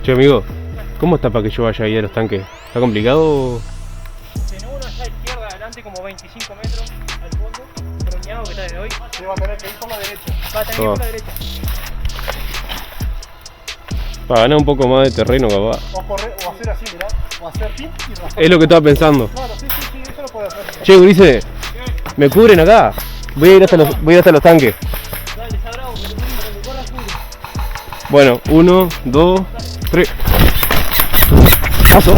Che, amigo, ¿cómo está para que yo vaya ahí a los tanques? ¿Está complicado? Tenemos uno allá a la izquierda, adelante, como 25 metros al fondo, broñado que está desde hoy. Se va a tener que ir por la derecha. Va a tener que ir por la derecha. Para ganar un poco más de terreno, capaz. O correr, o hacer así, mirá. O hacer pin y raspar. Es lo que estaba pensando. Claro, sí, eso lo puede hacer. Che, Ulises, ¿me cubren acá? Voy a ir hasta los tanques. Dale, está bravo, que te ponemos cuando corras cubre. Bueno, 1, 2, 3. Paso.